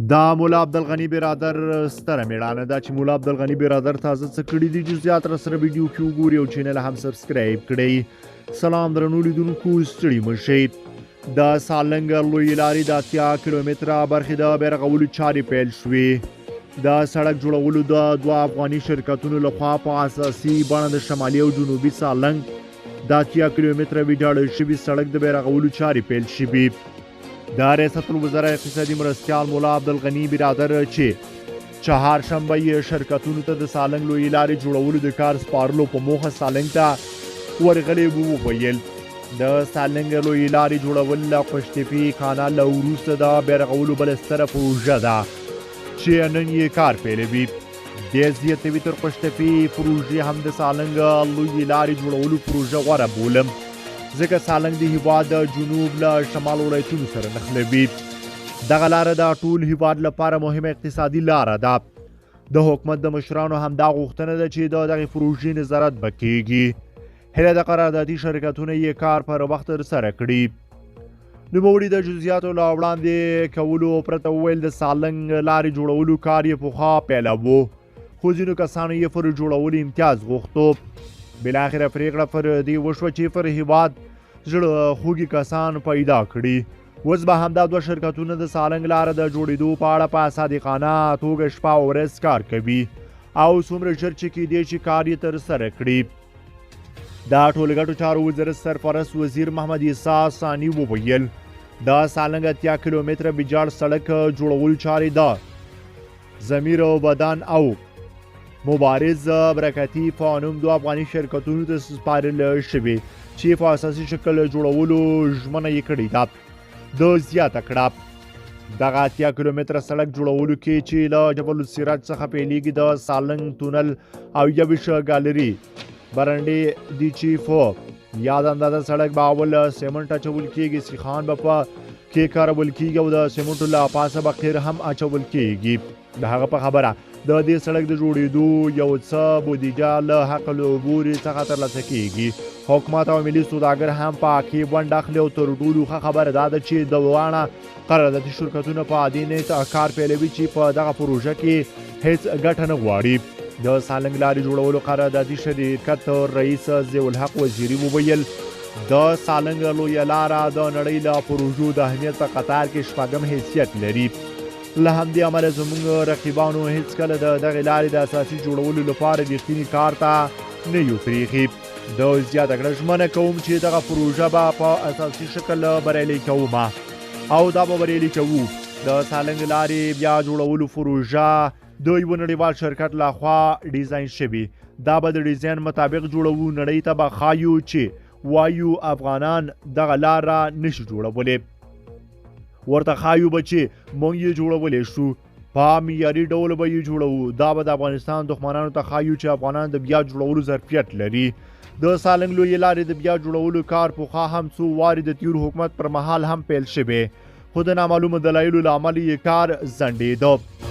دا مولا عبدالغني برادر ستره میړانه ده چې مولا عبدالغني برادر تازه څه کړي دي جزئیات را سره ویډیو کې وګورئ او چینل هم سبسکرایب کړئ. سلام درنو لیدونکو، ستړي مه شئ. د سالنګ لویې لارې د 80 کیلومتره برخې د بیرغولو چارې پیل شوې. د سړک جوړولو د 2 افغاني شرکتونو لخوا په اساسي بڼه د شمالي او جنوبي سالنګ د 80 کیلومتره ویجاړ شوي سړک د بیرغولو چارې پیل شوي. د ریاست الوزرا اقتصادي مرستیال مولا عبدالغني برادر چې چهارشنبه یې شرکتونو ته د سالنګ لویې لارې جوړولو د کار سپارلو په موخه سالنګ ته ورغلي وویل د سالنګ لویې لارې جوړول له قشتېپې کانال له وروسته د بیرغولو بله ستره پروژه ده چې نن یې کار پیلوي. دې زیاتوي تر قشتېپې پروژې هم د سالنګ لویې لارې جوړولو پروژه غوره بولم، ځکه سالنګ د هیواد د جنوب له شمال ولایتونو سره نښلوي. دغه لاره د ټول هیواد لپاره مهمه اقتصادي لاره ده. د حکومت د مشرانو همدا غوښتنه ده چې د دغې پروژې نظارت به کیږي. هیله د قراردادي شرکتونه یې کار پر وخت ترسره کړي. نوموړي د جزئیاتو له وړاندې کولو پرته وویل د سالنګ لارې جوړولو کار یې پخوا پیلوه، خو ځینو کسانو یې پر جوړولو امتیاز غوښتو. بالاخره پرېکړه پر دې وشوه چې پر هیواد زړه خوږي کسان پیدا کړي. اوس به همدا 2 شرکتونه د سالنګ لاره د جوړېدو په اړه په صادقانه توګه شپه او ورځ کار کوي او څومره ژر چې کیدی شي کار یې ترسره کړي. د ټولګټو چارو وزارت سرپرست وزیر محمد عیسی ثاني وویل د سالنګ 80 کیلومتره ویجاړ سړک جوړولو چارې د ضمیر او بدن او مبارز برکتي په نوم 2 افغاني شرکتونو ته سپارل شوي چې په اساسي شکل جوړولو ژمنه یې کړې ده. د زیاته کړه دغه 80 کیلومتره سړک جوړولو کې چې له جبل السراج څخه پیلیږي د سالنګ تونل او 21 ګالري برنډې دي چې فو یاد اندازه سړک به اول سیمنټ اچول کېږي، سیخان به په کې کارول کېږي او د سیمنټو له پاسه به قیر هم اچول کېږي. د هغه په خبره د دې سړک د جوړېدو یو څه بودیجه له حق العبور څخه ترلاسه کېږي. حکومت او ملي سوداګر هم په کې ونډه اخلي او تر ټولو ښه خبره دا ده چې د واړه قراردادي شرکتونه په عادي نیت کار پیلوي چې په دغه پروژه کې هیڅ ګټه نه غواړي. د سالنګ لارې جوړولو قراردادي شرکت رئیس ضیاءالحق وزیري وویل د سالنګ لویه لاره د نړۍ له پروژو د اهمیت په قطار کې 8م حیثیت لري. له همدې امله زموږ رقیبانو هیڅکله د دغې لارې د اساسي جوړولو لپاره رښتیني کار ته نه یو پرېښي. د زیاته کړه ژمنه کوم چې دغه پروژه به په اساسي شکل بریالۍ کوم او دا به بریالي کوو. د سالنګ لارې بیا جوړولو پروژه د یو نړیوال شرکت لخوا ډیزاین شوي. دا به د ډیزاین مطابق جوړوو. نړۍ ته به ښایو چې وایو افغانان دغه لاره نشي جوړولی، ورته ښایو به چې موږ یې جوړولی شو، په معیاري ډول به یې جوړوو. دا به د افغانستان دښمنانو ته ښایو چې افغانان د بیا جوړولو ظرفیت لري. د سالنګ لویې لارې د بیا جوړولو کار پخوا هم څو وارې د تیر حکومت پر مهال هم پیل شوی، خو د نامعلومو دلایلو له امله یې کار ځنډېده.